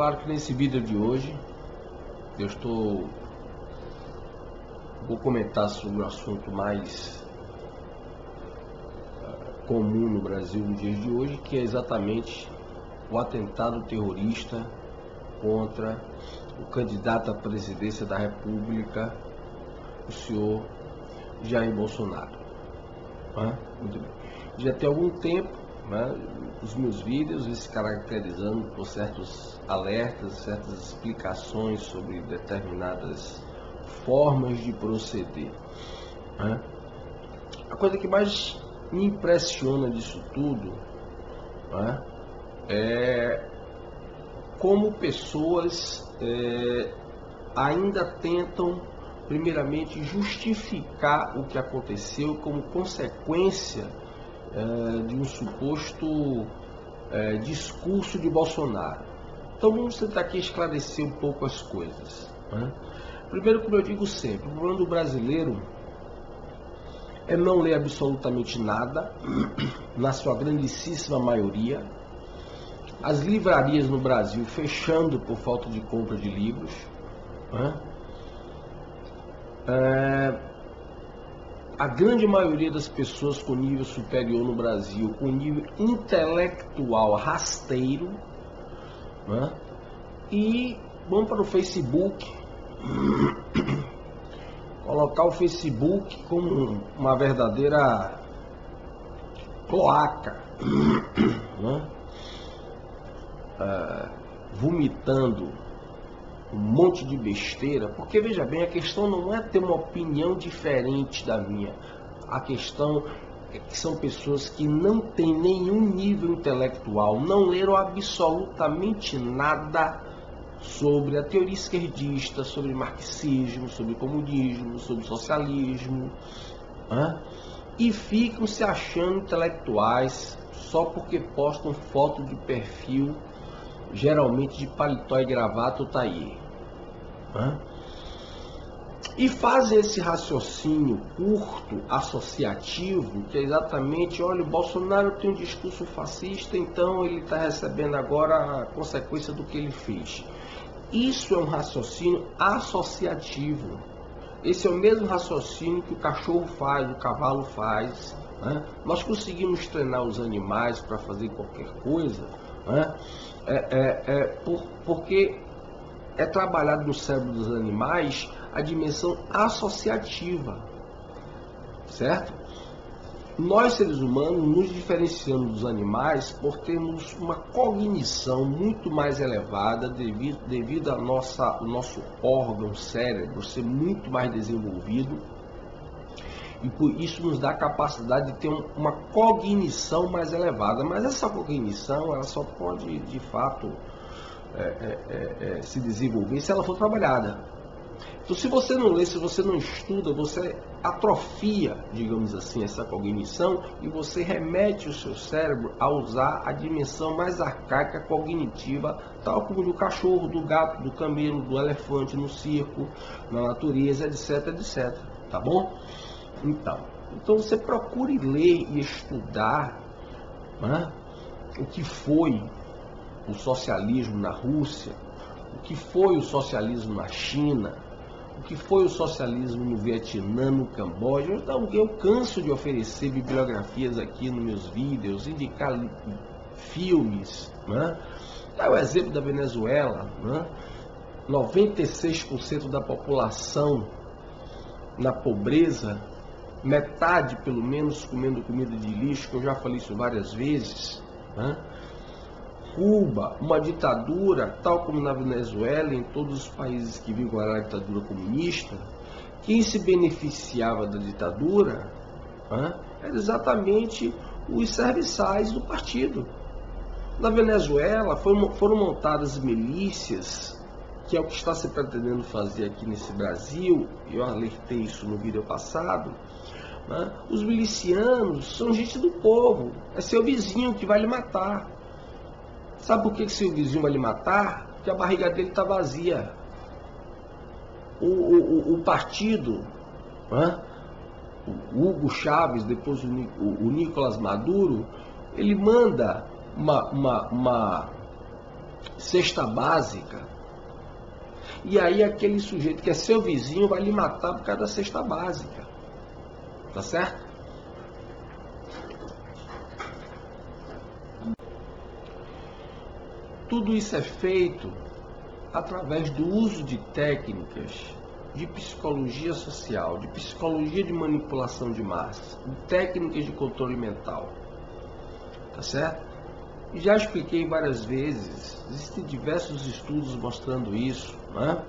claro que nesse vídeo de hoje vou comentar sobre o assunto mais comum no Brasil nos dias de hoje, que é exatamente o atentado terrorista contra o candidato à presidência da República, o senhor Jair Bolsonaro. Muito bem. Já tem algum tempo, os meus vídeos vêm se caracterizando por certos alertas, certas explicações sobre determinadas formas de proceder. A coisa que mais me impressiona disso tudo é como pessoas ainda tentam primeiramente justificar o que aconteceu como consequência de um suposto discurso de Bolsonaro. Então vamos tentar aqui esclarecer um pouco as coisas. Primeiro, como eu digo sempre, o problema do brasileiro é não ler absolutamente nada, na sua grandíssima maioria. As livrarias no Brasil fechando por falta de compra de livros. A grande maioria das pessoas com nível superior no Brasil, com nível intelectual rasteiro, e vamos para o Facebook, colocar o Facebook como uma verdadeira cloaca, vomitando um monte de besteira, porque veja bem, a questão não é ter uma opinião diferente da minha, a questão é que são pessoas que não têm nenhum nível intelectual, não leram absolutamente nada sobre a teoria esquerdista, sobre marxismo, sobre comunismo, sobre socialismo, e ficam se achando intelectuais só porque postam foto de perfil, geralmente de paletó e gravata ou taillé. E fazem esse raciocínio curto, associativo, que é exatamente, olha, o Bolsonaro tem um discurso fascista, então ele está recebendo agora a consequência do que ele fez. Isso é um raciocínio associativo. Esse é o mesmo raciocínio que o cachorro faz, o cavalo faz. Nós conseguimos treinar os animais para fazer qualquer coisa, porque é trabalhado no cérebro dos animais a dimensão associativa, certo? Nós, seres humanos, nos diferenciamos dos animais por termos uma cognição muito mais elevada devido ao nosso órgão cérebro ser muito mais desenvolvido, e por isso nos dá a capacidade de ter uma cognição mais elevada. Mas essa cognição ela só pode, de fato, se desenvolver se ela for trabalhada. Então, se você não lê, se você não estuda, você atrofia, digamos assim, essa cognição, e você remete o seu cérebro a usar a dimensão mais arcaica cognitiva, tal como do cachorro, do gato, do camelo, do elefante no circo, na natureza, etc, etc. Tá bom? Então você procure ler e estudar o que foi o socialismo na Rússia, o que foi o socialismo na China, o que foi o socialismo no Vietnã, no Camboja. Então, eu canso de oferecer bibliografias aqui nos meus vídeos, indicar filmes. Dá o exemplo da Venezuela, 96% da população na pobreza, metade pelo menos comendo comida de lixo, que eu já falei isso várias vezes. Cuba, uma ditadura, tal como na Venezuela, em todos os países que vigoraram a ditadura comunista. Quem se beneficiava da ditadura era exatamente os serviçais do partido. Na Venezuela foram montadas milícias, que é o que está se pretendendo fazer aqui nesse Brasil, eu alertei isso no vídeo passado. Os milicianos são gente do povo, é seu vizinho que vai lhe matar. Sabe por que seu vizinho vai lhe matar? Porque a barriga dele está vazia. O partido, o Hugo Chávez, depois o Nicolás Maduro, ele manda cesta básica, e aí aquele sujeito que é seu vizinho vai lhe matar por causa da cesta básica. Tá certo? Tudo isso é feito através do uso de técnicas de psicologia social, de psicologia de manipulação de massa, de técnicas de controle mental. Tá certo? E já expliquei várias vezes, existem diversos estudos mostrando isso, né?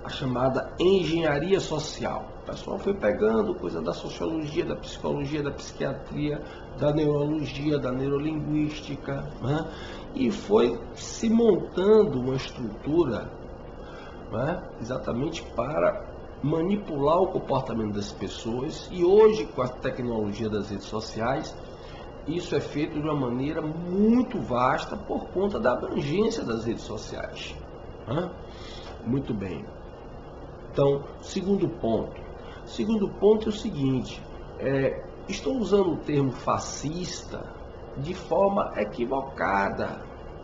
A chamada engenharia social. O pessoal foi pegando coisa da sociologia, da psicologia, da psiquiatria, da neurologia, da neurolinguística, né? E foi se montando uma estrutura, né? Exatamente para manipular o comportamento das pessoas. E hoje, com a tecnologia das redes sociais, isso é feito de uma maneira muito vasta por conta da abrangência das redes sociais. Né? Muito bem. Então, segundo ponto. Segundo ponto é o seguinte, estou usando o termo fascista de forma equivocada.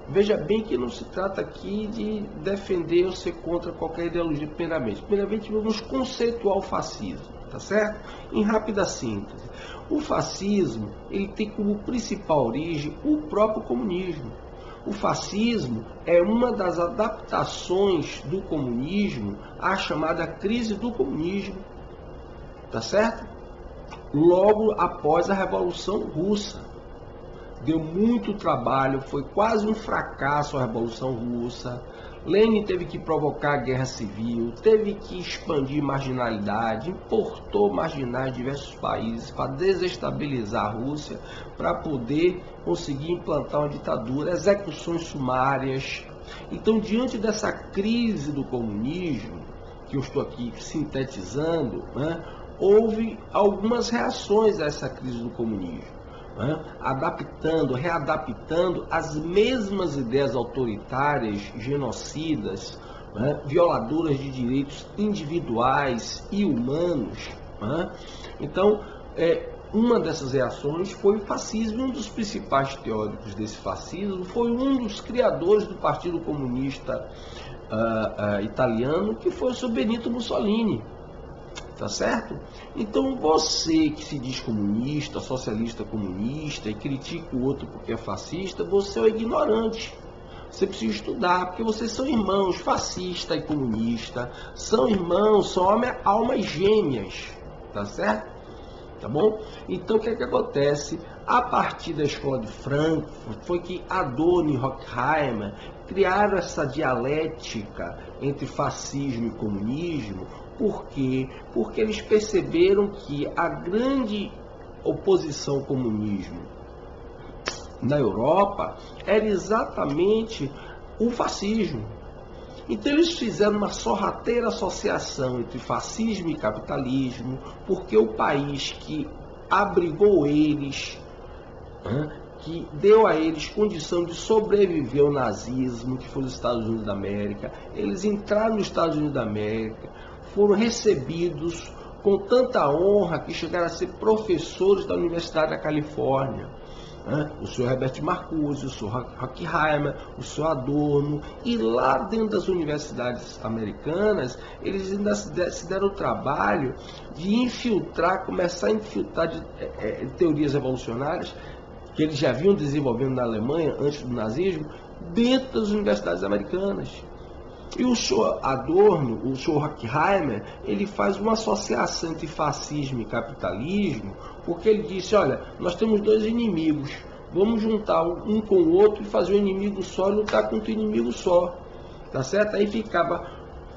Veja bem que não se trata aqui de defender ou ser contra qualquer ideologia, primeiramente. Primeiramente, vamos conceituar o fascismo, tá certo? Em rápida síntese. O fascismo, ele tem como principal origem o próprio comunismo. O fascismo é uma das adaptações do comunismo à chamada crise do comunismo, tá certo? Logo após a Revolução Russa. Deu muito trabalho, foi quase um fracasso a Revolução Russa. Lenin teve que provocar a guerra civil, teve que expandir marginalidade, importou marginais de diversos países para desestabilizar a Rússia, para poder conseguir implantar uma ditadura, execuções sumárias. Então, diante dessa crise do comunismo, que eu estou aqui sintetizando, né, houve algumas reações a essa crise do comunismo. Adaptando, readaptando as mesmas ideias autoritárias, genocidas, violadoras de direitos individuais e humanos. Então, uma dessas reações foi o fascismo. Um dos principais teóricos desse fascismo foi um dos criadores do Partido Comunista italiano, que foi o seu Benito Mussolini. Tá certo? Então você que se diz comunista, socialista comunista e critica o outro porque é fascista, você é um ignorante. Você precisa estudar, porque vocês são irmãos, fascista e comunista, são irmãos, são almas gêmeas, tá certo? Tá bom? Então o que é que acontece? A partir da escola de Frankfurt foi que Adorno e Horkheimer criaram essa dialética entre fascismo e comunismo. Por quê? Porque eles perceberam que a grande oposição ao comunismo na Europa era exatamente o fascismo. Então eles fizeram uma sorrateira associação entre fascismo e capitalismo, porque o país que abrigou eles, que deu a eles condição de sobreviver ao nazismo, que foi os Estados Unidos da América, eles entraram nos Estados Unidos da América, foram recebidos com tanta honra que chegaram a ser professores da Universidade da Califórnia. O senhor Herbert Marcuse, o senhor Horkheimer, o senhor Adorno, e lá dentro das universidades americanas, eles ainda se deram o trabalho de infiltrar, começar a infiltrar teorias revolucionárias, que eles já vinham desenvolvendo na Alemanha, antes do nazismo, dentro das universidades americanas. E o senhor Adorno, o senhor Horkheimer, ele faz uma associação entre fascismo e capitalismo, porque ele disse, olha, nós temos dois inimigos, vamos juntar um com o outro e fazer um inimigo só e lutar contra o inimigo só. Tá certo? Aí ficava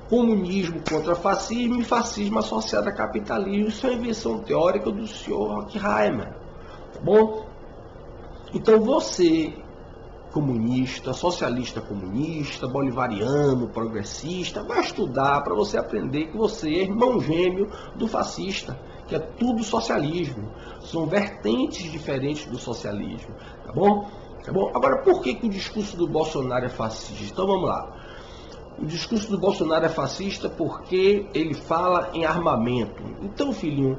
comunismo contra fascismo e fascismo associado a capitalismo. Isso é uma invenção teórica do senhor Horkheimer. Tá bom? Então você, comunista, socialista comunista, bolivariano, progressista, vai estudar para você aprender que você é irmão gêmeo do fascista, que é tudo socialismo. São vertentes diferentes do socialismo, tá bom? Tá bom? Agora, por que o discurso do Bolsonaro é fascista? Então vamos lá. O discurso do Bolsonaro é fascista porque ele fala em armamento. Então, filhinho,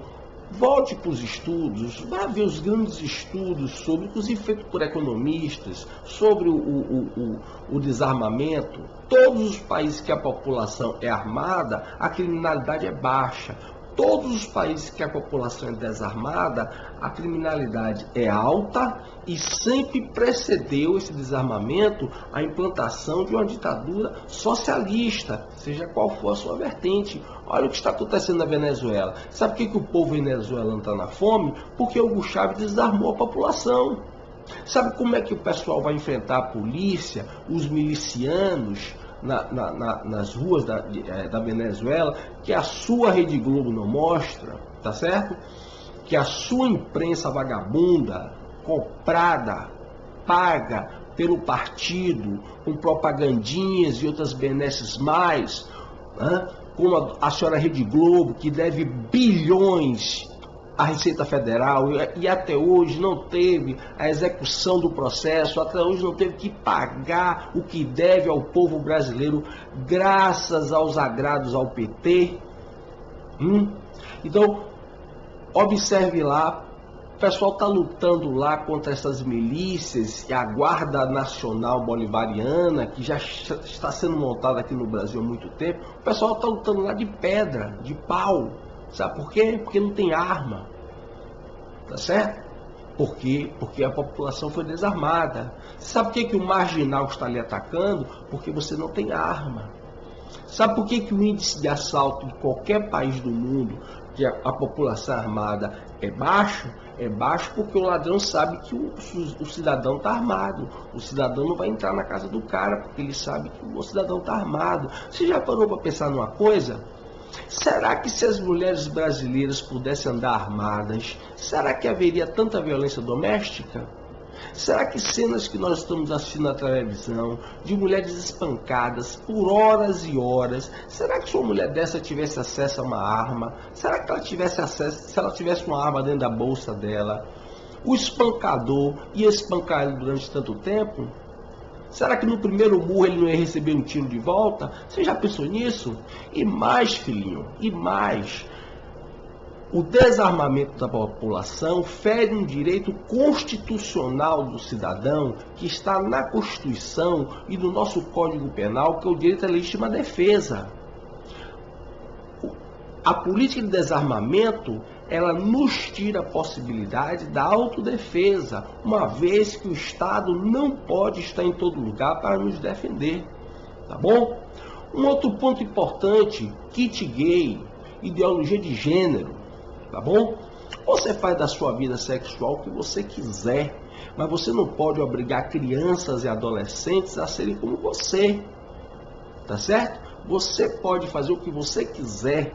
Volte para os estudos, vá ver os grandes estudos sobre, inclusive feitos por economistas, sobre o desarmamento. Todos os países que a população é armada, a criminalidade é baixa. Todos os países que a população é desarmada, a criminalidade é alta e sempre precedeu esse desarmamento a implantação de uma ditadura socialista, seja qual for a sua vertente. Olha o que está acontecendo na Venezuela. Sabe por que o povo venezuelano está na fome? Porque Hugo Chávez desarmou a população. Sabe como é que o pessoal vai enfrentar a polícia, os milicianos, nas ruas da Venezuela, que a sua Rede Globo não mostra, tá certo? Que a sua imprensa vagabunda, comprada, paga pelo partido, com propagandinhas e outras benesses mais, né? Como a senhora Rede Globo, que deve bilhões à Receita Federal e até hoje não teve a execução do processo, até hoje não teve que pagar o que deve ao povo brasileiro, graças aos agrados ao PT. Então, observe lá, o pessoal está lutando lá contra essas milícias e a Guarda Nacional Bolivariana, que já está sendo montada aqui no Brasil há muito tempo. O pessoal está lutando lá de pedra, de pau. Sabe por quê? Porque não tem arma. Tá certo? Por quê? Porque a população foi desarmada. Sabe por que o marginal está ali atacando? Porque você não tem arma. Sabe por que o índice de assalto de qualquer país do mundo, que a população armada é baixo? É baixo porque o ladrão sabe que o cidadão está armado. O cidadão não vai entrar na casa do cara porque ele sabe que o cidadão está armado. Você já parou para pensar numa coisa? Será que se as mulheres brasileiras pudessem andar armadas, será que haveria tanta violência doméstica? Será que cenas que nós estamos assistindo na televisão, de mulheres espancadas por horas e horas, será que se uma mulher dessa tivesse acesso a uma arma? Será que ela tivesse acesso, se ela tivesse uma arma dentro da bolsa dela? O espancador ia espancar ela durante tanto tempo? Será que no primeiro murro ele não ia receber um tiro de volta? Você já pensou nisso? E mais, filhinho, e mais. O desarmamento da população fere um direito constitucional do cidadão que está na Constituição e no nosso Código Penal, que é o direito à legítima defesa. A política de desarmamento, ela nos tira a possibilidade da autodefesa, uma vez que o Estado não pode estar em todo lugar para nos defender, tá bom? Um outro ponto importante, kit gay, ideologia de gênero, tá bom? Você faz da sua vida sexual o que você quiser, mas você não pode obrigar crianças e adolescentes a serem como você, tá certo? Você pode fazer o que você quiser,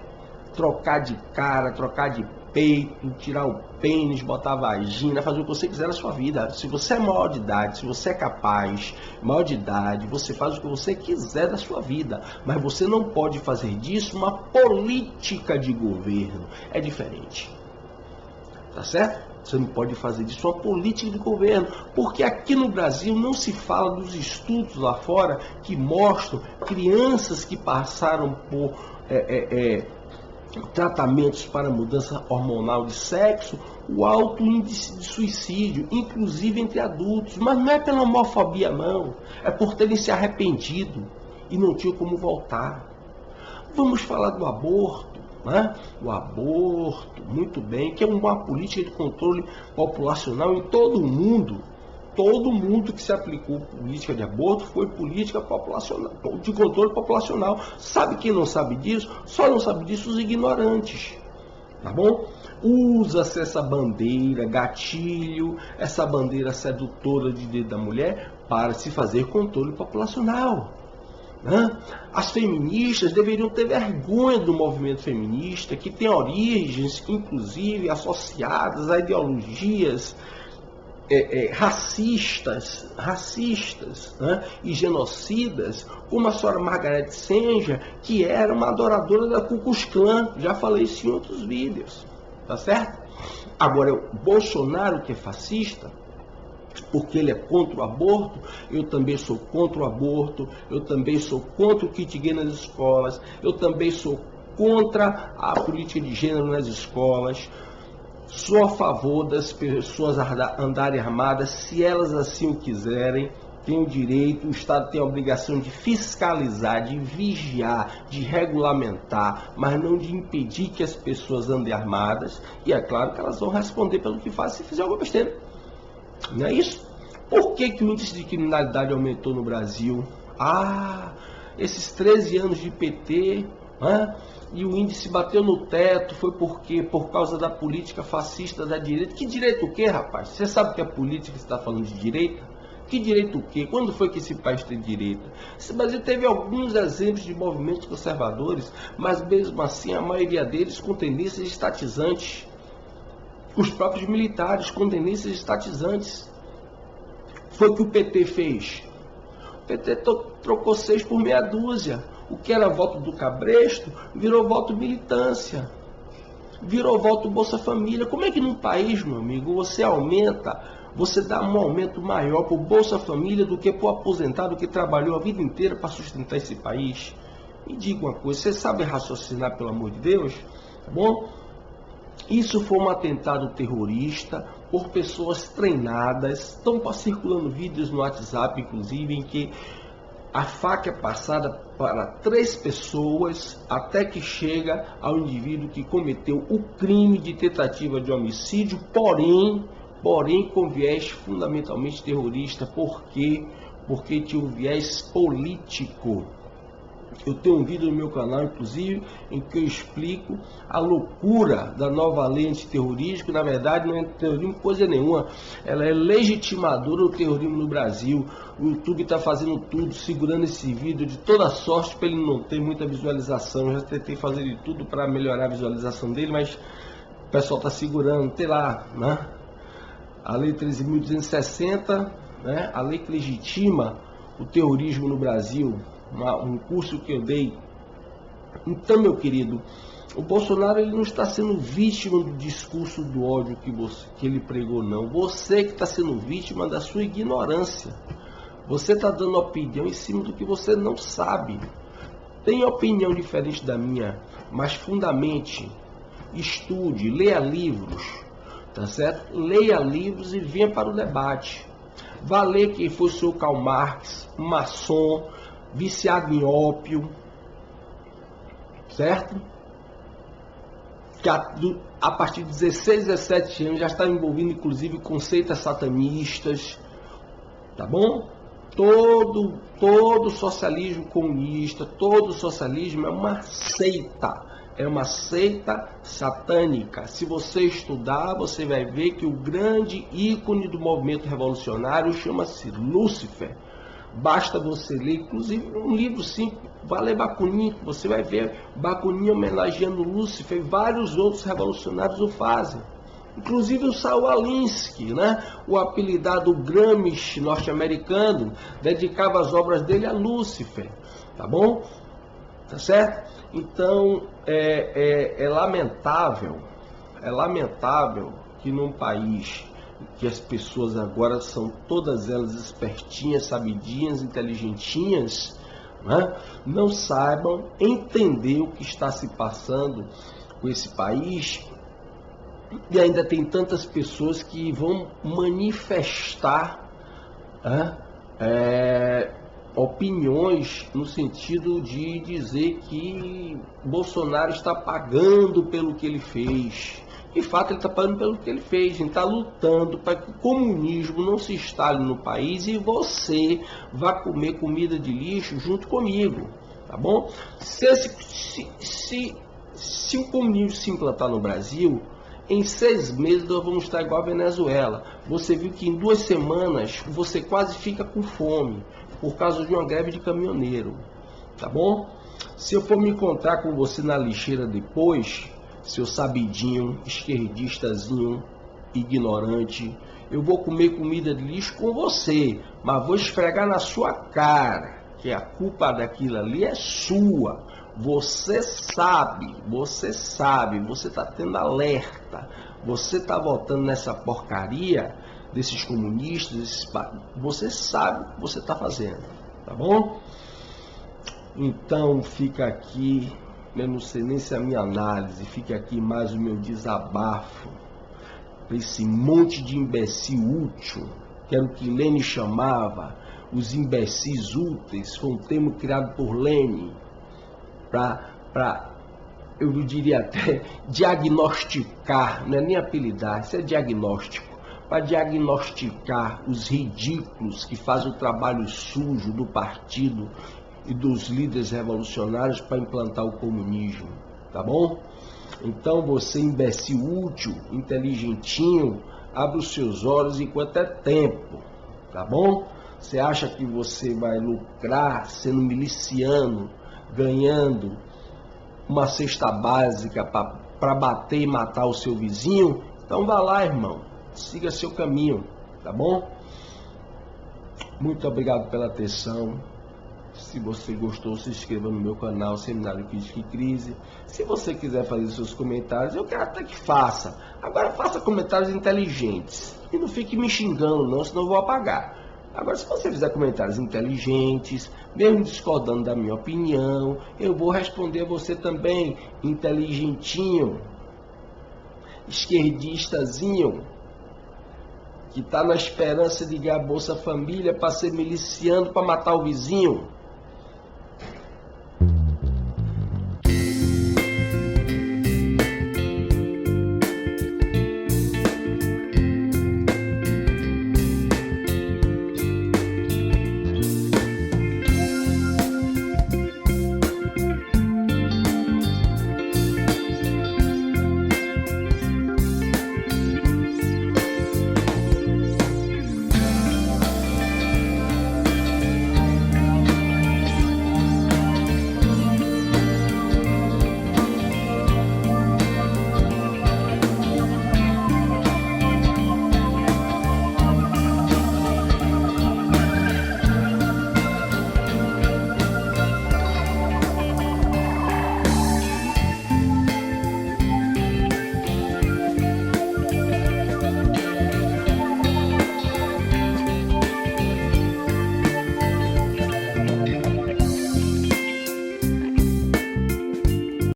trocar de cara, trocar de peito, tirar o pênis, botar a vagina, fazer o que você quiser na sua vida. Se você é maior de idade, se você é capaz, maior de idade, você faz o que você quiser da sua vida. Mas você não pode fazer disso uma política de governo. É diferente. Tá certo? Você não pode fazer disso uma política de governo. Porque aqui no Brasil não se fala dos estudos lá fora que mostram crianças que passaram por tratamentos para mudança hormonal de sexo, o alto índice de suicídio, inclusive entre adultos. Mas não é pela homofobia, não. É por terem se arrependido e não tinham como voltar. Vamos falar do aborto, né? O aborto, muito bem, que é uma política de controle populacional em todo o mundo. Todo mundo que se aplicou política de aborto foi política populacional, de controle populacional. Sabe quem não sabe disso? Só não sabe disso os ignorantes. Tá bom? Usa-se essa bandeira gatilho, essa bandeira sedutora de direito da mulher para se fazer controle populacional. Né? As feministas deveriam ter vergonha do movimento feminista, que tem origens, inclusive, associadas a ideologias racistas, né? E genocidas, como a senhora Margaret Sanger, que era uma adoradora da Ku Klux Klan. Já falei isso em outros vídeos, tá certo? Agora, o Bolsonaro, que é fascista, porque ele é contra o aborto, eu também sou contra o aborto, eu também sou contra o kit gay nas escolas, eu também sou contra a política de gênero nas escolas. Sou a favor das pessoas andarem armadas, se elas assim o quiserem, têm o direito, o Estado tem a obrigação de fiscalizar, de vigiar, de regulamentar, mas não de impedir que as pessoas andem armadas, e é claro que elas vão responder pelo que fazem se fizer alguma besteira. Não é isso? Por que que o índice de criminalidade aumentou no Brasil? Esses 13 anos de PT, e o índice bateu no teto, foi por quê? Por causa da política fascista da direita. Que direito o quê, rapaz? Você sabe que a política está falando de direita? Que direito o quê? Quando foi que esse país tem direita? Esse Brasil teve alguns exemplos de movimentos conservadores, mas mesmo assim a maioria deles com tendências estatizantes. Os próprios militares com tendências estatizantes. Foi o que o PT fez. O PT trocou 6 por meia dúzia. O que era voto do cabresto virou voto militância. Virou voto Bolsa Família. Como é que num país, meu amigo, você dá um aumento maior para o Bolsa Família do que para o aposentado que trabalhou a vida inteira para sustentar esse país? Me diga uma coisa, você sabe raciocinar, pelo amor de Deus? Tá bom? Isso foi um atentado terrorista por pessoas treinadas. Estão circulando vídeos no WhatsApp, inclusive, em que a faca é passada para 3 pessoas até que chega ao indivíduo que cometeu o crime de tentativa de homicídio, porém com viés fundamentalmente terrorista. Por quê? Porque tinha um viés político. Eu tenho um vídeo no meu canal, inclusive, em que eu explico a loucura da nova lei antiterrorismo, que na verdade não é terrorismo coisa nenhuma. Ela é legitimadora do terrorismo no Brasil. O YouTube está fazendo tudo, segurando esse vídeo de toda sorte para ele não ter muita visualização. Eu já tentei fazer de tudo para melhorar a visualização dele, mas o pessoal está segurando, sei lá, né? A lei 13.260, né? A lei que legitima o terrorismo no Brasil. Um curso que eu dei. Então, meu querido, o Bolsonaro ele não está sendo vítima do discurso do ódio que ele pregou, não. Você que está sendo vítima da sua ignorância. Você está dando opinião em cima do que você não sabe. Tem opinião diferente da minha, mas fundamente, estude, leia livros, tá certo? Leia livros e venha para o debate. Vá ler quem foi o seu Karl Marx, maçom, viciado em ópio, certo? Que a partir de 16, 17 anos já está envolvido inclusive conceitos satanistas, tá bom? Todo socialismo comunista, todo socialismo é uma seita satânica. Se você estudar, você vai ver que o grande ícone do movimento revolucionário chama-se Lúcifer. Basta você ler, inclusive, um livro simples, vai ler Bakunin, você vai ver Bakunin homenageando Lúcifer, e vários outros revolucionários o fazem. Inclusive o Saul Alinsky, né? O apelidado Gramsci norte-americano, dedicava as obras dele a Lúcifer, tá bom? Tá certo? Então, é lamentável que num país que as pessoas agora são todas elas espertinhas, sabidinhas, inteligentinhas, né? Não saibam entender o que está se passando com esse país, e ainda tem tantas pessoas que vão manifestar opiniões no sentido de dizer que Bolsonaro está pagando pelo que ele fez. De fato, ele está pagando pelo que ele fez. Ele está lutando para que o comunismo não se instale no país e você vá comer comida de lixo junto comigo, tá bom? Se o comunismo se implantar no Brasil, em 6 meses nós vamos estar igual a Venezuela. Você viu que em 2 semanas você quase fica com fome por causa de uma greve de caminhoneiro, tá bom? Se eu for me encontrar com você na lixeira depois, seu sabidinho, esquerdistazinho, ignorante, eu vou comer comida de lixo com você, mas vou esfregar na sua cara que a culpa daquilo ali é sua. Você sabe, você está tendo alerta, você está votando nessa porcaria desses comunistas, você sabe o que você está fazendo, tá bom? Então fica aqui, eu não sei nem se é a minha análise, fica aqui mais o meu desabafo, para esse monte de imbecil útil, que era o que Lênin chamava, os imbecis úteis, foi um termo criado por Lênin, para, eu diria até, diagnosticar, não é nem apelidar, isso é diagnóstico, para diagnosticar os ridículos que fazem o trabalho sujo do partido e dos líderes revolucionários para implantar o comunismo, tá bom? Então você, imbecil útil, inteligentinho, abre os seus olhos enquanto é tempo, tá bom? Você acha que você vai lucrar sendo miliciano, ganhando uma cesta básica para bater e matar o seu vizinho? Então vá lá, irmão, siga seu caminho, tá bom? Muito obrigado pela atenção. Se você gostou, se inscreva no meu canal Seminário Crítica e Crise. Se você quiser fazer seus comentários, eu quero até que faça. Agora faça comentários inteligentes. E não fique me xingando não, senão eu vou apagar. Agora, se você fizer comentários inteligentes, mesmo discordando da minha opinião, eu vou responder a você também, inteligentinho, esquerdistazinho, que está na esperança de ganhar Bolsa Família para ser miliciano, para matar o vizinho.